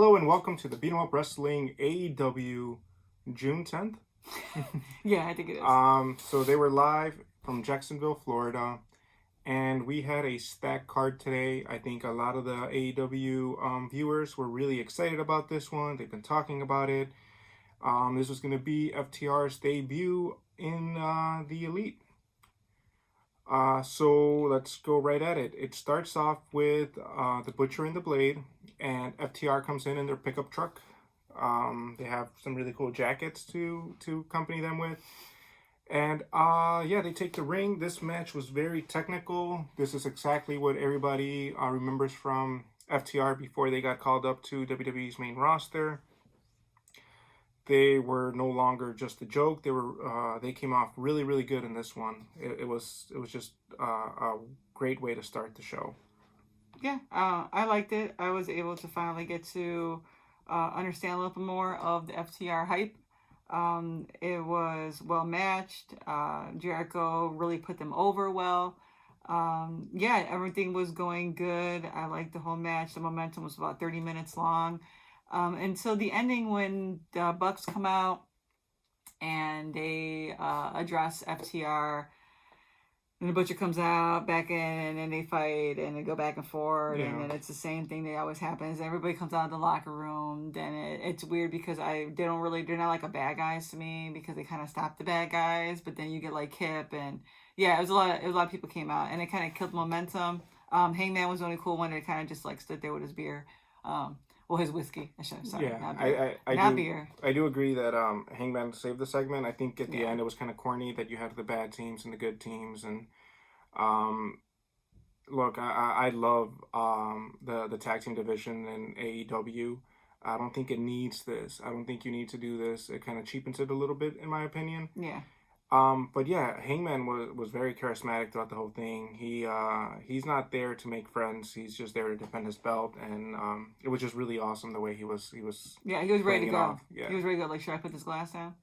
Hello and welcome to the Beat 'em Up Wrestling AEW June 10th. Yeah, I think it is. So they were live from Jacksonville, Florida, and we had a stacked card today. I think a lot of the AEW viewers were really excited about this one. They've been talking about it. This was going to be FTR's debut in the Elite. So let's go right at it. It starts off with the Butcher and the Blade, and FTR comes in their pickup truck. They have some really cool jackets to accompany them with. And they take the ring. This match was very technical. This is exactly what everybody remembers from FTR before they got called up to WWE's main roster. They were no longer just a joke. They came off really, really good in this one. It was just a great way to start the show. Yeah, I liked it. I was able to finally get to understand a little bit more of the FTR hype. It was well matched. Jericho really put them over well. Everything was going good. I liked the whole match. The momentum was about 30 minutes long. Until the ending when the Bucks come out and they address FTR. And the Butcher comes out back in, and they fight, and they go back and forth, and then it's the same thing that always happens. Everybody comes out of the locker room. Then it's weird because they're not like a bad guys to me because they kind of stop the bad guys. But then you get like Kip, and it was a lot of people came out, and it kind of killed momentum. Hangman was the only cool one that kind of just like stood there with his beer. His whiskey. Beer. I do agree that Hangman saved the segment. I think at the end it was kind of corny that you had the bad teams and the good teams. And look, I love the tag team division in AEW. I don't think it needs this. I don't think you need to do this. It kind of cheapens it a little bit, in my opinion. Yeah. But yeah, Hangman was very charismatic throughout the whole thing. He's not there to make friends. He's just there to defend his belt, and it was just really awesome the way he was. Yeah, he was ready to go. Yeah. He was ready to go. Like, should I put this glass down?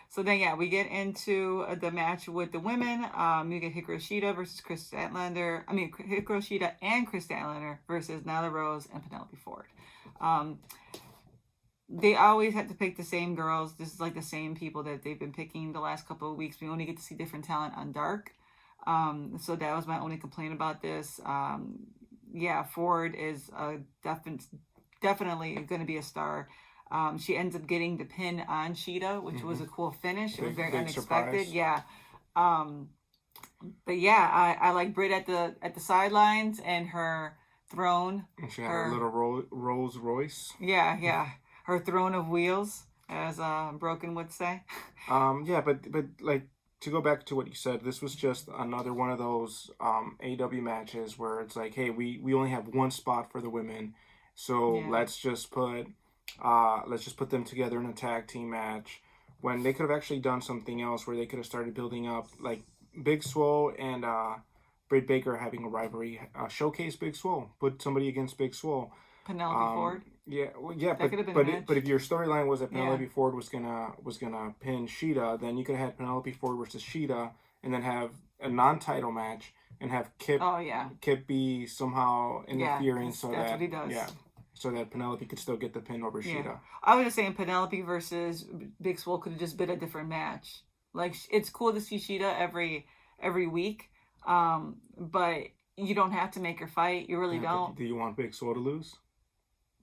So then we get into the match with the women. You get Hikaru Shida versus Chris Statlander. Hikaru Shida and Chris Statlander versus Nyla Rose and Penelope Ford. They always had to pick the same girls. This is like the same people that they've been picking the last couple of weeks. We only get to see different talent on Dark. So that was my only complaint about this. Ford is definitely going to be a star. She ends up getting the pin on Sheeta, which was a cool finish. It was very unexpected. Surprise. Yeah. I like Britt at the sidelines and her throne. And she had her little Rolls Royce. Yeah. Her throne of wheels, as Broken would say. But like, to go back to what you said, this was just another one of those AEW matches where it's like, hey, we only have one spot for the women, so let's just put them together in a tag team match. When they could have actually done something else, where they could have started building up, like Big Swole and Britt Baker having a rivalry, showcase Big Swole, put somebody against Big Swole. Penelope Ford. But if your storyline was that Penelope Ford was gonna pin Sheeta, then you could have had Penelope Ford versus Sheeta, and then have a non-title match and have Kip. Kip be somehow interfering so that's what he does. So that Penelope could still get the pin over Sheeta. I was just saying Penelope versus Big Swole could have just been a different match. Like, it's cool to see Sheeta every week, but you don't have to make her fight. You really don't. Do you want Big Swole to lose?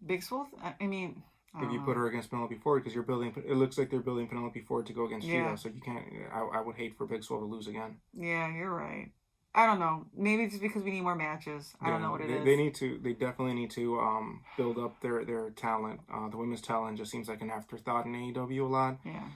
Big Swole? If you put her against Penelope Ford, because it looks like they're building Penelope Ford to go against Sheeta, so you can't. I would hate for Big Swole to lose again. Yeah, you're right. I don't know. Maybe it's because we need more matches. I don't know what it is. They need to. They definitely need to build up their talent. The women's talent just seems like an afterthought in AEW a lot. Yeah.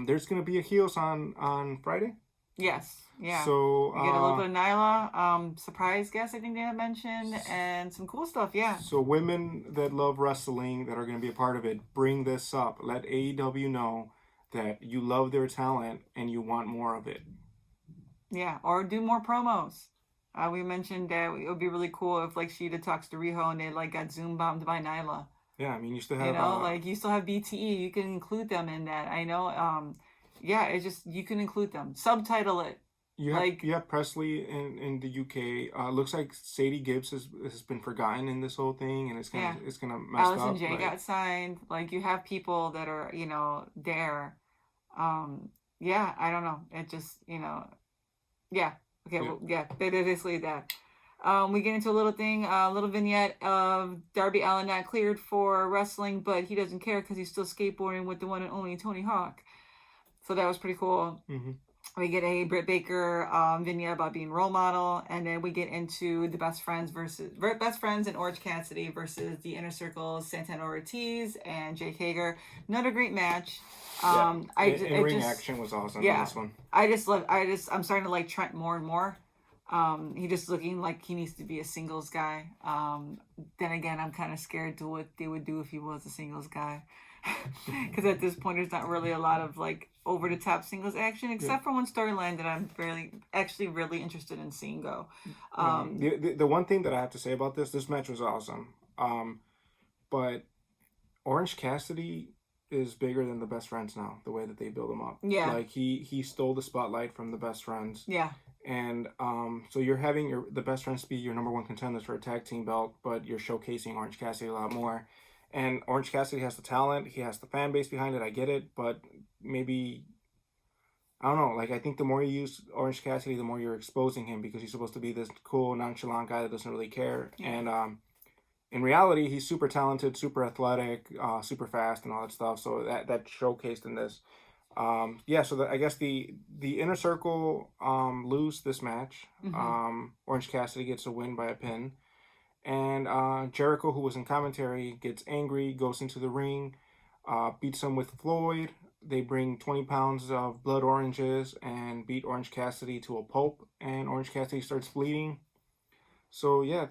There's gonna be a Heels on Friday. Yes. Yeah. So we get a little bit of Nyla, surprise guest I think they have mentioned, and some cool stuff. Yeah. So women that love wrestling that are going to be a part of it, bring this up. Let AEW know that you love their talent and you want more of it. Yeah, or do more promos. We mentioned that it would be really cool if like Sheeta talks to Riho and they like got Zoom bombed by Nyla. Yeah, you still have you still have BTE. You can include them in that. I know. It's just you can include them. Subtitle it. Like, you have Presley in the UK. Looks like Sadie Gibbs has been forgotten in this whole thing, and yeah, it's kind of messed Allison up. J Like, got signed. Like, you have people that are, there. Um, yeah, I don't know. It just, yeah. Okay, yeah, well, yeah, they basically that. We get into a little thing, a little vignette of Darby Allin not cleared for wrestling, but he doesn't care because he's still skateboarding with the one and only Tony Hawk. So that was pretty cool. mm-hmm. We get a Britt Baker vignette about being role model, and then we get into the best friends and Orange Cassidy versus the Inner Circle, Santana Ortiz and Jake Hager. Another great match. Yeah, I ring just action was awesome in yeah, this one. I'm starting to like Trent more and more. He just looking like he needs to be a singles guy. Then again, I'm kind of scared to what they would do if he was a singles guy. Because at this point, there's not really a lot of like over the top singles action, except for one storyline that I'm really interested in seeing go. The one thing that I have to say about this match was awesome. But Orange Cassidy is bigger than the best friends now. The way that they build him up, Yeah. like he stole the spotlight from the best friends. Yeah. And so you're having the best friends be your number one contenders for a tag team belt, but you're showcasing Orange Cassidy a lot more. And Orange Cassidy has the talent, he has the fan base behind it. I get it, but maybe I don't know. Like, I think the more you use Orange Cassidy, the more you're exposing him because he's supposed to be this cool, nonchalant guy that doesn't really care. Yeah. And in reality, he's super talented, super athletic, super fast, and all that stuff. So that showcased in this. Yeah, so I guess the Inner Circle lose this match. Mm-hmm. Orange Cassidy gets a win by a pin. And Jericho, who was in commentary, gets angry, goes into the ring, beats him with Floyd. They bring 20 pounds of blood oranges and beat Orange Cassidy to a pulp. And Orange Cassidy starts bleeding. So, yeah,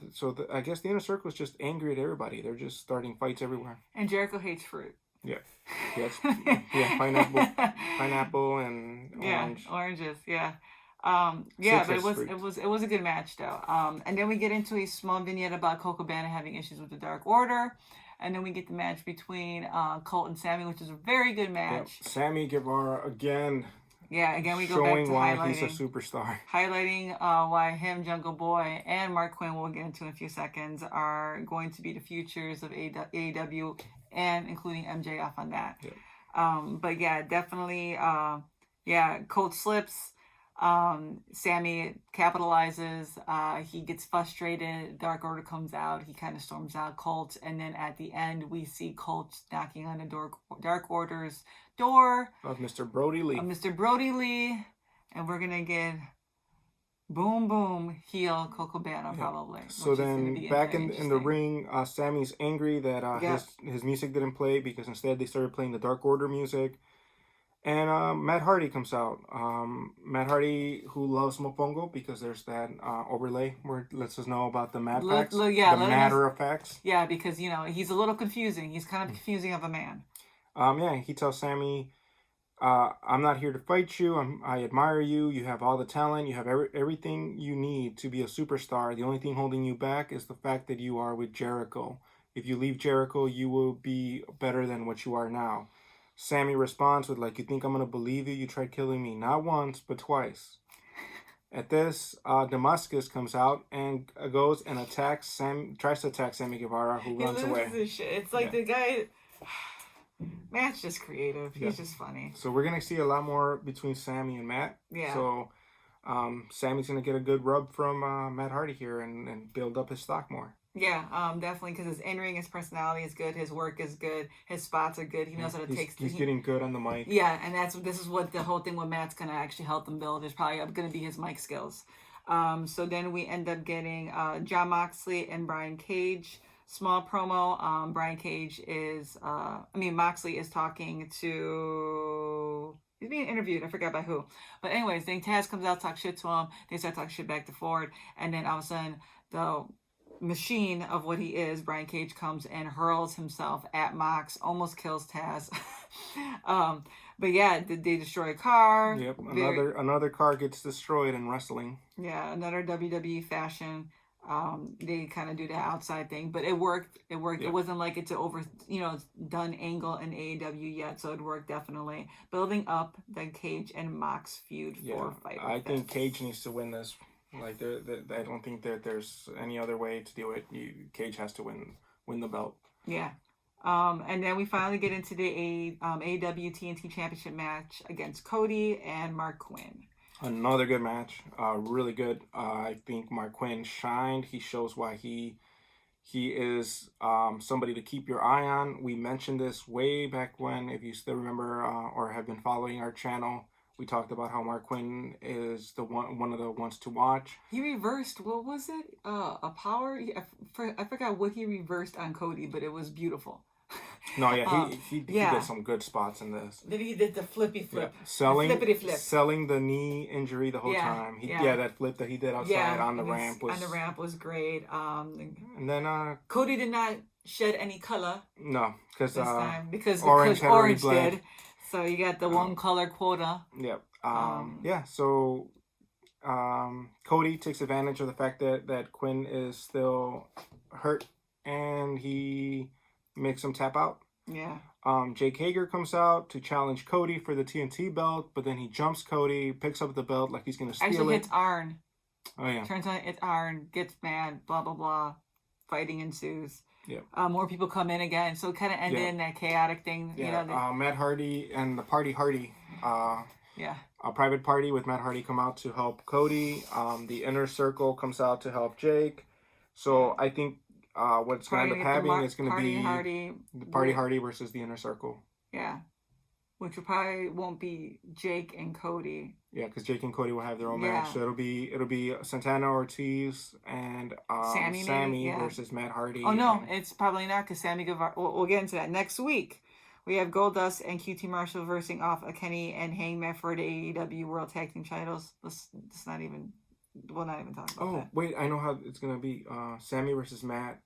I guess the Inner Circle is just angry at everybody. They're just starting fights everywhere. And Jericho hates fruit. Yeah. Yeah, pineapple and orange. Yeah, oranges. Yeah. Yeah, but it was a good match though. And then we get into a small vignette about Colt Cabana having issues with the Dark Order, and then we get the match between Colt and Sammy, which is a very good match. Yep. Sammy Guevara again. Yeah, again we go back to why he's a superstar. Highlighting why him, Jungle Boy, and Mark Quinn, we'll get into in a few seconds, are going to be the futures of AEW, and including MJF on that. Yep. But yeah, definitely. Colt slips. Sammy capitalizes. He gets frustrated. Dark Order comes out. He kind of storms out Colt, and then at the end we see Colt knocking on the Dark Order's door of Mr. Brody Lee. And we're gonna get boom boom heel Colt Cabana probably. So then back in the ring, Sammy's angry that his music didn't play because instead they started playing the Dark Order music. And Matt Hardy comes out. Matt Hardy, who loves Mofongo because there's that overlay where it lets us know about the Mad Facts, the matter of facts. Yeah, because he's a little confusing. He's kind of confusing of a man. He tells Sammy, I'm not here to fight you. I admire you. You have all the talent. You have everything you need to be a superstar. The only thing holding you back is the fact that you are with Jericho. If you leave Jericho, you will be better than what you are now. Sammy responds with, like, you think I'm going to believe you? You tried killing me not once, but twice. At this, Damascus comes out and goes and tries to attack Sammy Guevara, who runs away. His shit. It's like the guy... Matt's just creative. He's just funny. So we're going to see a lot more between Sammy and Matt. Yeah. So Sammy's going to get a good rub from Matt Hardy here and build up his stock more. Yeah, definitely, because his in-ring, his personality is good, his work is good, his spots are good. He knows how to take. He's getting good on the mic. Yeah, and this is what the whole thing with Matt's gonna actually help him build. Is probably gonna be his mic skills. So then we end up getting Jon Moxley and Brian Cage. Small promo. Brian Cage Moxley is talking to. He's being interviewed. I forgot by who. But anyways, then Taz comes out, talks shit to him. They start talking shit back to Ford, and then all of a sudden the machine of what he is, Brian Cage, comes and hurls himself at Mox, almost kills Taz. But yeah, they destroy a car. Yep, another car gets destroyed in wrestling. Yeah, another WWE fashion. They kind of do that outside thing, but it worked. It worked. Yeah. It wasn't like it's an done angle in AEW yet, so it worked definitely. Building up the Cage and Mox feud for Fight. I think Cage needs to win this. Like, I don't think that there's any other way to do it. Cage has to win the belt. Yeah. And then we finally get into the AEW TNT Championship match against Cody and Mark Quinn. Another good match. Really good. I think Mark Quinn shined. He shows why he is somebody to keep your eye on. We mentioned this way back when, if you still remember or have been following our channel. We talked about how Mark Quinn is one of the ones to watch. He reversed, what was it? A power? I forgot what he reversed on Cody, but it was beautiful. No, yeah, he did some good spots in this. Then he did the flippy flip. Yeah. Selling the knee injury the whole time. That flip that he did outside on the ramp was great. And then Cody did not shed any color. No, because Orange did. So you got the one color quota. Yep. So Cody takes advantage of the fact that Quinn is still hurt, and he makes him tap out. Yeah. Jake Hager comes out to challenge Cody for the TNT belt, but then he jumps Cody, picks up the belt like he's going to steal Actually it. hits Arn. Oh, yeah. Turns out it's Arn, gets mad, blah, blah, blah. Fighting ensues. Yeah. More people come in again, so it kind of ended in that chaotic thing. Yeah. Matt Hardy and the Party Hardy. A private party with Matt Hardy come out to help Cody. The Inner Circle comes out to help Jake. So I think what's going to end up happening is going to be the Party Hardy versus the Inner Circle. Yeah. Which probably won't be Jake and Cody. Yeah, because Jake and Cody will have their own match. So it'll be Santana Ortiz and Sammy versus Matt Hardy. Oh no, it's probably not, because Sammy Guevara. We'll get into that next week. We have Goldust and QT Marshall versing off Kenny and Hangman for the AEW World Tag Team titles. We'll not even talk about that. Wait, I know how it's gonna be. Sammy versus Matt,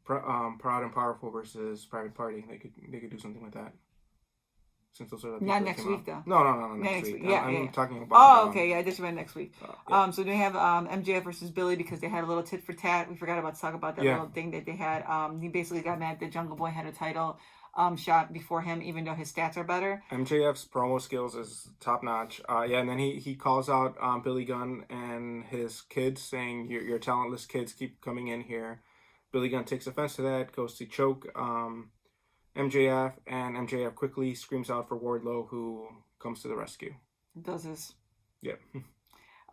Proud and Powerful versus Private Party. They could do something like that. Since those are the not next week though. No, next week. I'm talking about. Oh, okay, I just read next week. So they have MJF versus Billy, because they had a little tit for tat. We forgot about to talk about that little thing that they had. He basically got mad that Jungle Boy had a title shot before him, even though his stats are better. MJF's promo skills is top notch. And then he calls out Billy Gunn and his kids, saying, "Your talentless kids keep coming in here." Billy Gunn takes offense to that, goes to choke MJF, and MJF quickly screams out for Wardlow, who comes to the rescue. Does this? Yeah.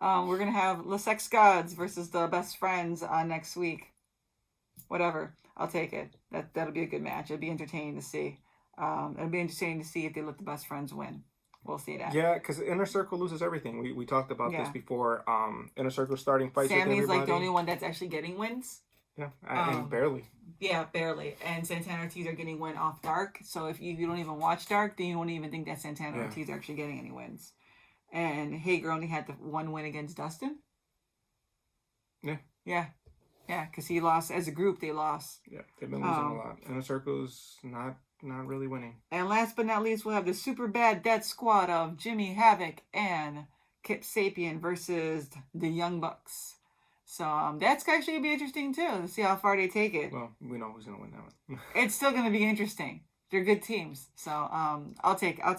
We're gonna have the Sex Gods versus the Best Friends next week. Whatever, I'll take it. That'll be a good match. It'll be entertaining to see. It'll be interesting to see if they let the Best Friends win. We'll see that. Yeah, because Inner Circle loses everything. We talked about this before. Inner Circle starting fights with everybody. Sammy's like the only one that's actually getting wins. Yeah, and barely. Yeah, barely. And Santana Ortiz are getting win off Dark. So if you don't even watch Dark, then you won't even think that Santana Ortiz are actually getting any wins. And Hager only had the one win against Dustin. Yeah. Yeah. Yeah, because he lost. As a group, they lost. Yeah, they've been losing a lot. Inner Circle's not really winning. And last but not least, we'll have the super bad death squad of Jimmy Havoc and Kip Sapien versus the Young Bucks. So that's actually going to be interesting, too, to see how far they take it. Well, we know who's going to win that one. It's still going to be interesting. They're good teams. So I'll take it. I'll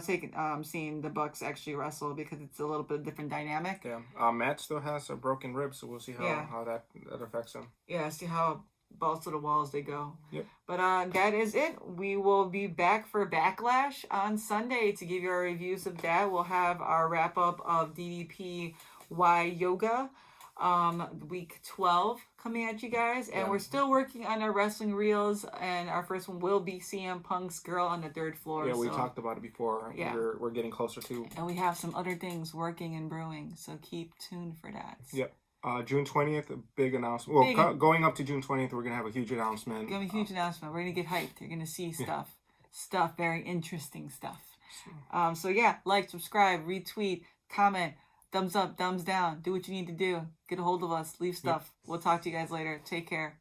take it seeing the Bucks actually wrestle, because it's a little bit different dynamic. Yeah. Matt still has a broken rib, so we'll see how that affects him. Yeah, see how balls to the walls they go. Yep. But that is it. We will be back for Backlash on Sunday to give you our reviews of that. We'll have our wrap-up of DDP Y Yoga. Week 12 coming at you guys, and we're still working on our wrestling reels, and our first one will be CM Punk's Girl on the Third Floor. Yeah, we talked about it before. Yeah. We're getting closer to. And we have some other things working and brewing, so keep tuned for that. Yep. June 20th, a big announcement. Well, going up to June 20th, we're gonna have a huge announcement. Gonna be a huge announcement. We're gonna get hyped. You're gonna see stuff, very interesting stuff. So yeah, like, subscribe, retweet, comment. Thumbs up, thumbs down. Do what you need to do. Get a hold of us. Leave stuff. We'll talk to you guys later. Take care.